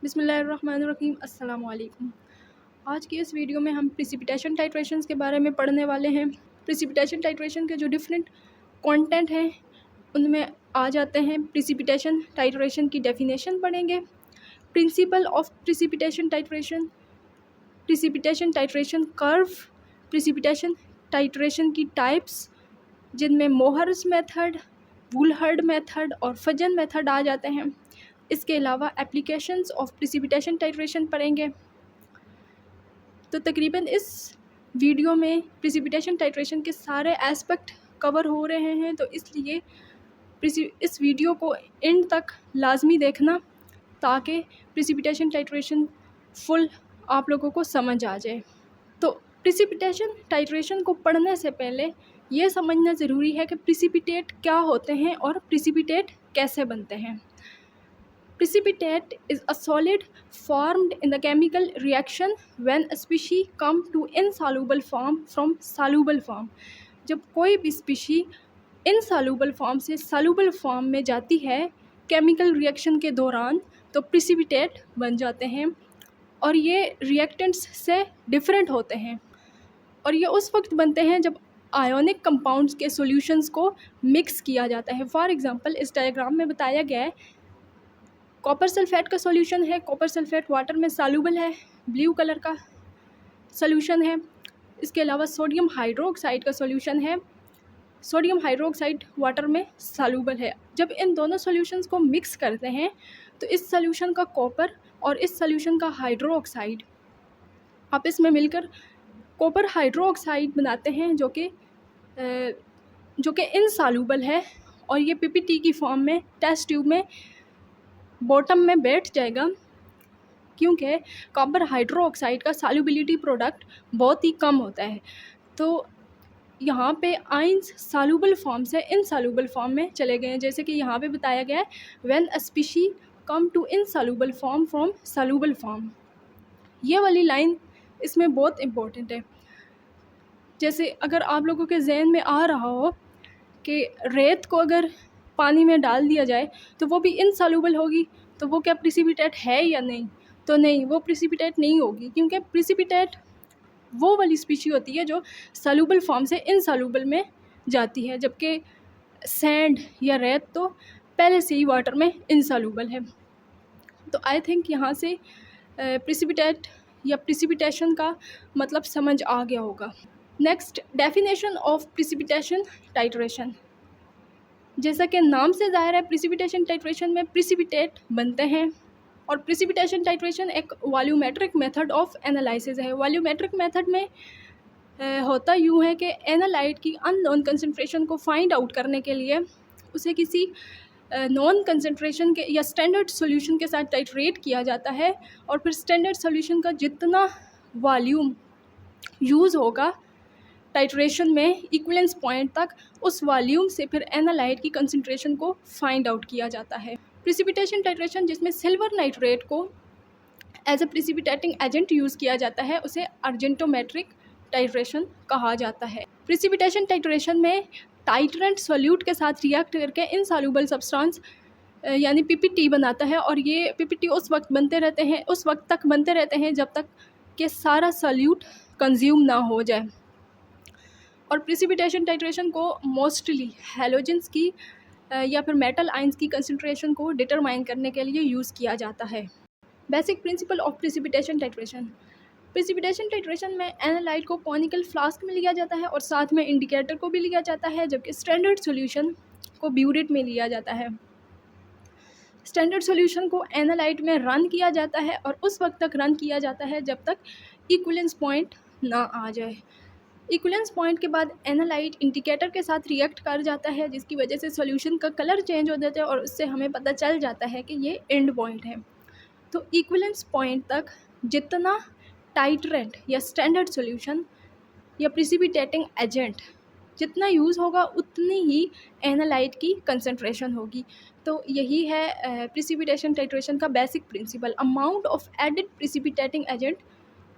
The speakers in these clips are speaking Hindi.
बिस्मिल्लाहिर्रहमानिर्रहीम अस्सलाम वालेकुम। आज की इस वीडियो में हम प्रिसिपिटेशन टाइट्रेशंस के बारे में पढ़ने वाले हैं। प्रिसिपिटेशन टाइट्रेशन के जो डिफरेंट कंटेंट हैं उनमें आ जाते हैं। प्रिसिपिटेशन टाइट्रेशन की डेफिनेशन पढ़ेंगे, principle of precipitation titration curve, precipitation titration की टाइप्स जिनमें मोहर्स मेथड, वुलहर्ड मेथड और फजन मेथड आ जाते हैं। इसके अलावा एप्लीकेशंस ऑफ प्रिसिपिटेशन टाइट्रेशन पढ़ेंगे। तो तकरीबन इस वीडियो में प्रिसिपिटेशन टाइट्रेशन के सारे एस्पेक्ट कवर हो रहे हैं, तो इसलिए इस वीडियो को एंड तक लाजमी देखना ताकि प्रिसिपिटेशन टाइट्रेशन फुल आप लोगों को समझ आ जाए। तो प्रिसिपिटेशन टाइट्रेशन को पढ़ने से पहले ये समझना ज़रूरी है कि प्रिसिपिटेट क्या होते हैं और प्रिसिपिटेट कैसे बनते हैं। Precipitate is a solid formed in the chemical reaction when a species come to insoluble form from soluble form। जब कोई भी species insoluble form से soluble form में जाती है chemical reaction के दौरान, तो precipitate बन जाते हैं और ये reactants से different होते हैं और ये उस वक्त बनते हैं जब आयोनिक कंपाउंड्स के सॉल्यूशंस को मिक्स किया जाता है। फॉर एग्जांपल इस डायग्राम में बताया गया है कॉपर सल्फेट का सॉल्यूशन है। कॉपर सल्फेट वाटर में सॉल्यूबल है, ब्लू कलर का सॉल्यूशन है। इसके अलावा सोडियम हाइड्रोक्साइड का सॉल्यूशन है, सोडियम हाइड्रोक्साइड वाटर में सॉल्यूबल है। जब इन दोनों सॉल्यूशंस को मिक्स करते हैं तो इस सॉल्यूशन का कॉपर और इस सॉल्यूशन का हाइड्रोक्साइड आपस में मिलकर कॉपर हाइड्रोक्साइड बनाते हैं जो कि इनसॉल्यूबल है और ये पीपीटी की फॉर्म में टेस्ट ट्यूब में बॉटम में बैठ जाएगा क्योंकि कॉपर हाइड्रोक्साइड का सॉल्युबिलिटी प्रोडक्ट बहुत ही कम होता है। तो यहाँ पे आइंस सॉल्युबल फॉर्म से इनसॉल्युबल फॉर्म में चले गए हैं, जैसे कि यहाँ पे बताया गया है when a species come to insoluble form from soluble form. ये वाली लाइन इसमें बहुत इम्पोर्टेंट है। जैसे अगर आप लोगों के जहन में आ रहा हो कि रेत को अगर पानी में डाल दिया जाए तो वो भी इनसॉल्युबल होगी, तो वो क्या प्रिसिपिटेट है या नहीं? तो नहीं, वो प्रिसिपिटेट नहीं होगी क्योंकि प्रिसिपिटेट वो वाली स्पीशी होती है जो सॉल्युबल फॉर्म से इनसॉल्युबल में जाती है, जबकि सैंड या रेत तो पहले से ही वाटर में इनसॉल्युबल है। तो आई थिंक यहाँ से प्रिसिपिटेट या प्रिसिपिटेशन का मतलब समझ आ गया होगा। Next, definition of precipitation titration. जैसा कि नाम से ज़ाहिर है प्रिसिपिटेशन टाइट्रेशन में प्रिसिपिटेट बनते हैं और प्रिसिपिटेशन टाइट्रेशन एक वॉल्यूमेट्रिक मेथड ऑफ एनालिसिस है। वॉल्यूमेट्रिक मेथड में होता यूँ है कि एनालाइट की अननोन कंसंट्रेशन को फाइंड आउट करने के लिए उसे किसी नॉन कंसंट्रेशन के या स्टैंडर्ड सॉल्यूशन के साथ टाइट्रेट किया जाता है और फिर स्टैंडर्ड सॉल्यूशन का जितना वॉल्यूम यूज़ होगा टाइट्रेशन में इक्विवेलेंस पॉइंट तक, उस वॉल्यूम से फिर एनालाइट की कंसंट्रेशन को फाइंड आउट किया जाता है। प्रिसिपिटेशन टाइट्रेशन जिसमें सिल्वर नाइट्रेट को as a precipitating agent use किया जाता है उसे अर्जेंटोमेट्रिक टाइट्रेशन कहा जाता है। प्रिसिपिटेशन टाइट्रेशन में टाइट्रेंट सॉल्यूट के साथ रिएक्ट करके इनसॉल्युबल सब्सटेंस यानी पीपीटी बनाता है और ये पीपीटी उस वक्त तक बनते रहते हैं जब तक कि सारा सॉल्यूट कंज्यूम ना हो जाए। और प्रिसिपिटेशन टाइट्रेशन को मोस्टली हैलोजेंस की या फिर मेटल आइंस की कंसंट्रेशन को डिटरमाइन करने के लिए यूज़ किया जाता है। Basic principle of precipitation titration. Precipitation titration में एनालाइट को कॉनिकल फ्लास्क में लिया जाता है और साथ में इंडिकेटर को भी लिया जाता है, जबकि स्टैंडर्ड सॉल्यूशन को ब्यूरेट में लिया जाता है। स्टैंडर्ड सॉल्यूशन को एनालाइट में रन किया जाता है और उस वक्त तक रन किया जाता है जब तक इक्विवेलेंस पॉइंट ना आ जाए। इक्विवेलेंस पॉइंट के बाद एनालाइट इंडिकेटर के साथ रिएक्ट कर जाता है, जिसकी वजह से सॉल्यूशन का कलर चेंज हो जाता है और उससे हमें पता चल जाता है कि ये एंड पॉइंट है। तो इक्विवेलेंस पॉइंट तक जितना टाइट्रेंट या स्टैंडर्ड सॉल्यूशन या प्रिसिपिटेटिंग एजेंट जितना यूज़ होगा उतनी ही एनालाइट की कंसंट्रेशन होगी। तो यही है प्रिसिपिटेशन टाइट्रेशन का basic principle. Amount of added precipitating agent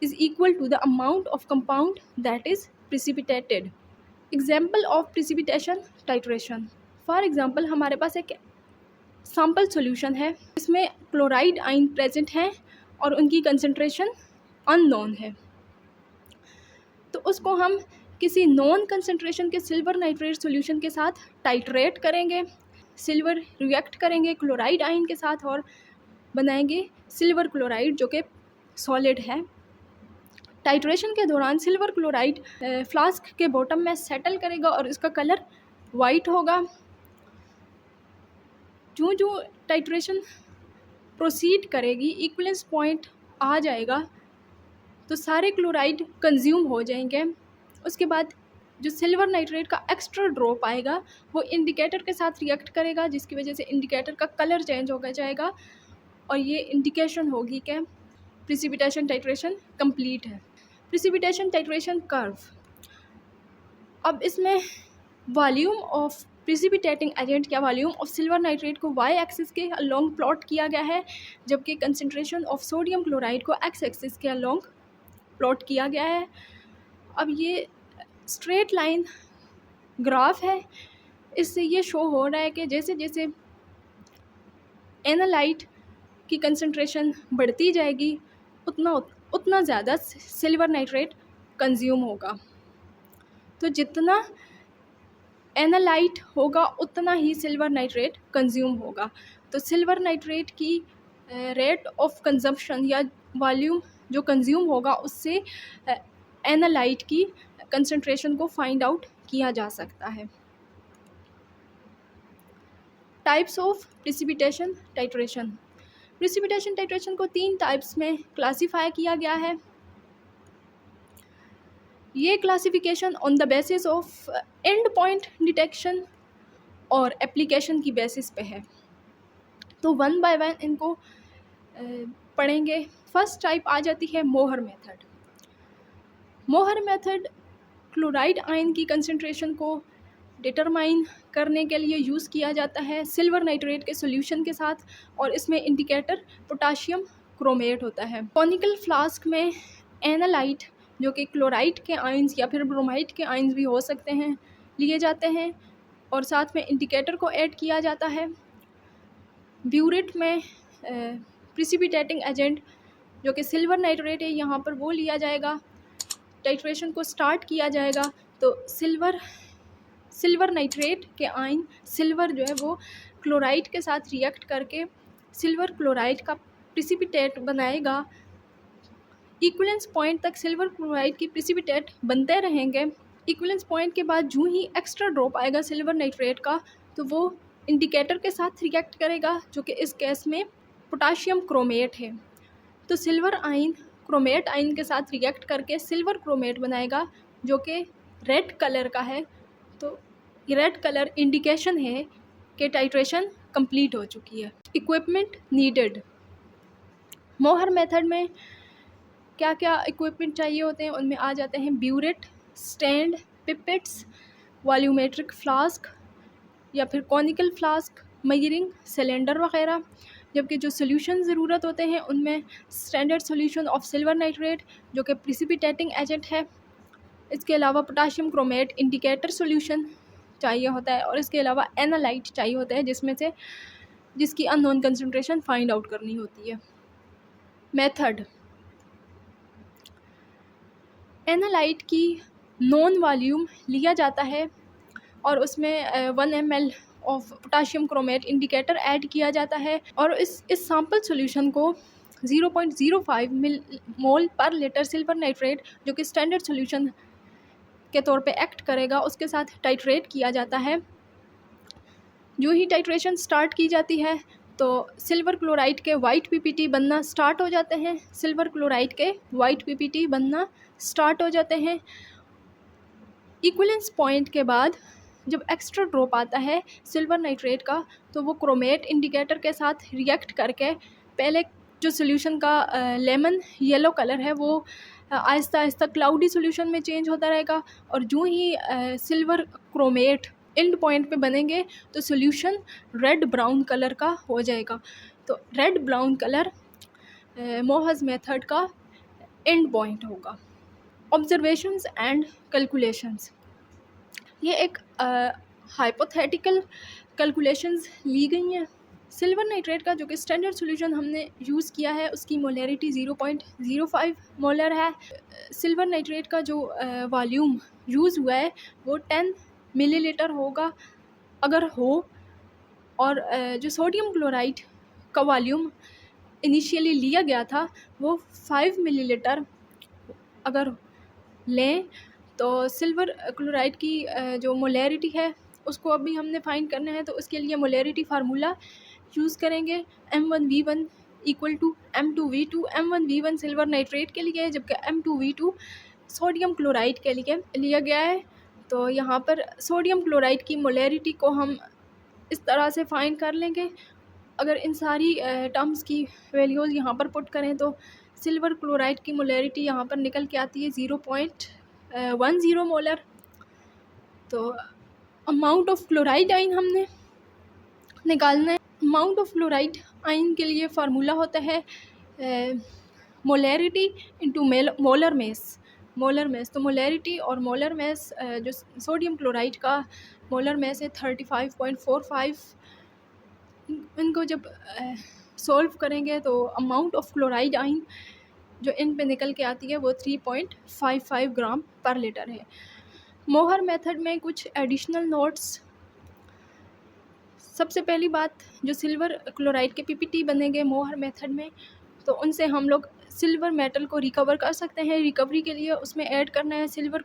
is equal to the amount of compound that is precipitated। Example of precipitation titration। For example हमारे पास एक सैम्पल सॉल्यूशन है, इसमें क्लोराइड आयन प्रेजेंट हैं और उनकी कंसंट्रेशन अननोन है। तो उसको हम किसी नॉन कंसंट्रेशन के सिल्वर नाइट्रेट सॉल्यूशन के साथ टाइट्रेट करेंगे, सिल्वर रिएक्ट करेंगे क्लोराइड आयन के साथ और बनाएंगे सिल्वर क्लोराइड जो कि सॉलिड है। टाइट्रेशन के दौरान सिल्वर क्लोराइड फ्लास्क के बॉटम में सेटल करेगा और इसका कलर वाइट होगा। जो जो टाइट्रेशन प्रोसीड करेगी, इक्विवेलेंस पॉइंट आ जाएगा तो सारे क्लोराइड कंज्यूम हो जाएंगे। उसके बाद जो सिल्वर नाइट्रेट का एक्स्ट्रा ड्रॉप आएगा वो इंडिकेटर के साथ रिएक्ट करेगा, जिसकी वजह से इंडिकेटर का कलर चेंज हो जाएगा और ये इंडिकेशन होगी कि प्रिसिपिटेशन टाइट्रेशन कंप्लीट है। प्रिसिपिटेशन टाइट्रेशन कर्व, अब इसमें वॉल्यूम ऑफ प्रिसिपिटेटिंग एजेंट या वॉल्यूम ऑफ सिल्वर नाइट्रेट को वाई एक्सिस के अलोंग प्लॉट किया गया है, जबकि कंसंट्रेशन ऑफ सोडियम क्लोराइड को एक्स एक्सिस के अलोंग प्लॉट किया गया है। अब ये स्ट्रेट लाइन ग्राफ है, इससे ये शो हो रहा है कि जैसे जैसे एनालाइट की कंसंट्रेशन बढ़ती जाएगी उतना ज़्यादा सिल्वर नाइट्रेट कंज्यूम होगा। तो जितना एनालाइट होगा उतना ही सिल्वर नाइट्रेट कंज्यूम होगा। तो सिल्वर नाइट्रेट की रेट ऑफ कंजम्पशन या वॉल्यूम जो कंज्यूम होगा उससे एनालाइट की कंसंट्रेशन को फाइंड आउट किया जा सकता है। Types of precipitation titration, precipitation titration को 3 टाइप्स में क्लासीफाई किया गया है। ये classification on the basis of and point detection और एप्लीकेशन की बेसिस पे है। तो वन बाय वन इनको पढ़ेंगे। फर्स्ट टाइप आ जाती है मोहर मेथड। मोहर मेथड क्लोराइड आयन की कंसंट्रेशन को डिटरमाइन करने के लिए यूज़ किया जाता है सिल्वर नाइट्रेट के सॉल्यूशन के साथ, और इसमें इंडिकेटर पोटाशियम क्रोमेट होता है। कॉनिकल फ्लास्क में एनालाइट जो कि क्लोराइड के आयंस या फिर ब्रोमाइड के आयंस भी हो सकते हैं लिए जाते हैं और साथ में इंडिकेटर को ऐड किया जाता है। ब्यूरेट में प्रिसिपिटेटिंग एजेंट जो कि सिल्वर नाइट्रेट है यहाँ पर वो लिया जाएगा, टाइट्रेशन को स्टार्ट किया जाएगा। तो सिल्वर नाइट्रेट के आयन सिल्वर जो है वो क्लोराइड के साथ रिएक्ट करके सिल्वर क्लोराइड का प्रिसिपिटेट बनाएगा। इक्विवेलेंस पॉइंट तक सिल्वर क्लोराइड की प्रिसिपिटेट बनते रहेंगे। इक्विवेलेंस पॉइंट के बाद जो ही एक्स्ट्रा ड्रॉप आएगा सिल्वर नाइट्रेट का तो वो इंडिकेटर के साथ रिएक्ट करेगा जो कि इस केस में पोटाशियम क्रोमेट है। तो सिल्वर आयन क्रोमेट आयन के साथ रिएक्ट करके सिल्वर क्रोमेट बनाएगा जो कि रेड कलर का है। तो रेड कलर इंडिकेशन है कि टाइट्रेशन कंप्लीट हो चुकी है। इक्विपमेंट नीडेड, मोहर मेथड में क्या क्या इक्विपमेंट चाहिए होते हैं उनमें आ जाते हैं burette, stand, pipettes, volumetric flask या फिर कॉनिकल फ्लास्क, मेजरिंग सिलेंडर वगैरह। जबकि जो सोल्यूशन ज़रूरत होते हैं उनमें standard solution of silver nitrate जो कि प्रिसिपिटेटिंग एजेंट है, इसके अलावा पोटाशियम क्रोमेट इंडिकेटर सोल्यूशन चाहिए होता है और इसके अलावा एनालाइट चाहिए होता है जिसकी अननोन कंसंट्रेशन फाइंड आउट करनी होती है। मेथड, एनालाइट की नॉन वॉल्यूम लिया जाता है और उसमें 1 ml of potassium chromate indicator add किया जाता है और इस सैम्पल सॉल्यूशन को 0.05 मोल पर लीटर सिल्वर नाइट्रेट जो कि स्टैंडर्ड सॉल्यूशन के तौर पे एक्ट करेगा उसके साथ टाइट्रेट किया जाता है। जो ही टाइट्रेशन स्टार्ट की जाती है तो सिल्वर क्लोराइड के वाइट पीपीटी बनना स्टार्ट हो जाते हैं, सिल्वर क्लोराइड के वाइट पीपीटी बनना स्टार्ट हो जाते हैं। इक्विवेलेंस पॉइंट के बाद जब एक्स्ट्रा ड्रॉप आता है सिल्वर नाइट्रेट का तो वो क्रोमेट इंडिकेटर के साथ रिएक्ट करके पहले जो सोल्यूशन का लेमन येलो कलर है वो आहिस्ता आहिस्ता क्लाउडी सोल्यूशन में चेंज होता रहेगा और जो ही सिल्वर क्रोमेट एंड पॉइंट पे बनेंगे तो सोल्यूशन रेड ब्राउन कलर का हो जाएगा। तो red brown colour Mohr's method का एंड पॉइंट होगा। ऑब्जर्वेशंस एंड कैलकुलेशंस, ये एक हाइपोथेटिकल कैलकुलेशंस ली गई हैं सिल्वर नाइट्रेट का जो कि स्टैंडर्ड सॉल्यूशन हमने यूज़ किया है उसकी मोलैरिटी 0.05 मोलर है। सिल्वर नाइट्रेट का जो वॉल्यूम यूज़ हुआ है वो 10 मिलीलीटर होगा अगर हो, और जो सोडियम क्लोराइड का वॉल्यूम इनिशियली लिया गया था वो 5 मिलीलीटर अगर लें तो सिल्वर क्लोराइड की जो मोलैरिटी है उसको अभी हमने फाइंड करना है। तो उसके लिए मोलैरिटी फार्मूला यूज़ करेंगे M1V1 equal to M2V2। M1V1 silver nitrate के लिए जबकि M2V2 सोडियम क्लोराइड के लिए लिया गया है। तो यहाँ पर सोडियम क्लोराइड की मोलैरिटी को हम इस तरह से फाइंड कर लेंगे। अगर इन सारी टर्म्स की वैल्यूज़ यहाँ पर पुट करें तो सिल्वर क्लोराइड की मोलैरिटी यहाँ पर निकल के आती है 0.10 मोलर। तो अमाउंट ऑफ क्लोराइड आइन हमने निकालना है। अमाउंट ऑफ क्लोराइड आइन के लिए फार्मूला होता है मोलैरिटी इंटू मोलर मेस। तो मोलैरिटी और मोलर मेस, जो सोडियम क्लोराइड का मोलर मेस है 35.45, इनको जब सॉल्व करेंगे तो अमाउंट ऑफ क्लोराइड आइन जो इन पे निकल के आती है वो 3.55 ग्राम पर लीटर है। मोहर मेथड में कुछ एडिशनल नोट्स। सबसे पहली बात, जो सिल्वर क्लोराइड के पीपीटी बनेंगे मोहर मेथड में तो उनसे हम लोग सिल्वर मेटल को रिकवर कर सकते हैं। रिकवरी के लिए उसमें ऐड करना है सिल्वर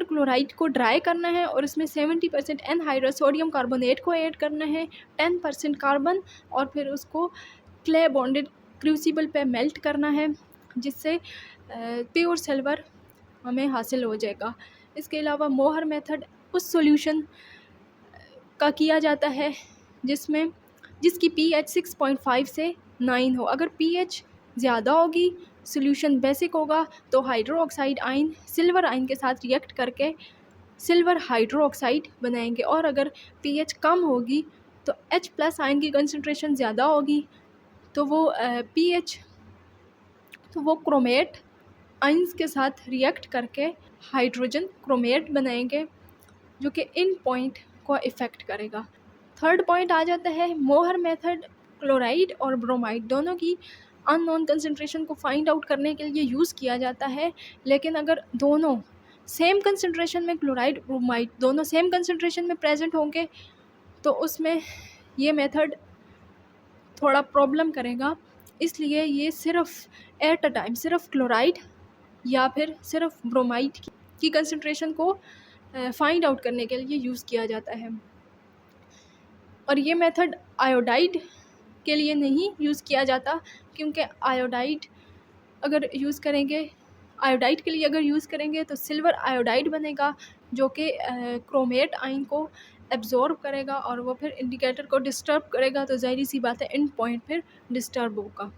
क्लोराइड को ड्राई करना है और इसमें 70% एनहाइड्रस सोडियम कार्बोनेट को ऐड करना है, 10% कार्बन, और फिर उसको क्ले बॉन्डेड क्रूसिबल पे मेल्ट करना है जिससे प्योर सिल्वर हमें हासिल हो जाएगा। इसके अलावा मोहर मेथड उस सॉल्यूशन का किया जाता है जिसकी pH 6.5 से 9 हो। अगर pH ज़्यादा होगी, सॉल्यूशन बेसिक होगा, तो hydro oxide ion silver ion के साथ रिएक्ट करके सिल्वर हाइड्रो ऑक्साइड बनाएंगे। और अगर pH कम होगी तो H+ आयन की कंसंट्रेशन ज़्यादा होगी तो वो क्रोमेट आयन्स के साथ रिएक्ट करके हाइड्रोजन क्रोमेट बनाएंगे जो कि इन पॉइंट को इफ़ेक्ट करेगा। थर्ड पॉइंट आ जाता है मोहर मेथड क्लोराइड और ब्रोमाइड दोनों की अननोन कंसंट्रेशन को फाइंड आउट करने के लिए यूज़ किया जाता है। लेकिन अगर दोनों सेम कंसंट्रेशन में, क्लोराइड ब्रोमाइड दोनों सेम कंसंट्रेशन में प्रेजेंट होंगे तो उसमें ये मेथड थोड़ा प्रॉब्लम करेगा। इसलिए ये सिर्फ एट अ टाइम सिर्फ क्लोराइड या फिर सिर्फ ब्रोमाइड की कंसंट्रेशन को फाइंड आउट करने के लिए यूज़ किया जाता है। और ये मेथड आयोडाइड के लिए नहीं यूज़ किया जाता क्योंकि आयोडाइड के लिए अगर यूज़ करेंगे तो सिल्वर आयोडाइड बनेगा जो कि क्रोमेट आयन को एब्जॉर्ब करेगा और वो फिर इंडिकेटर को डिस्टर्ब करेगा, तो ज़ाहिर सी बात है इन पॉइंट फिर डिस्टर्ब होगा।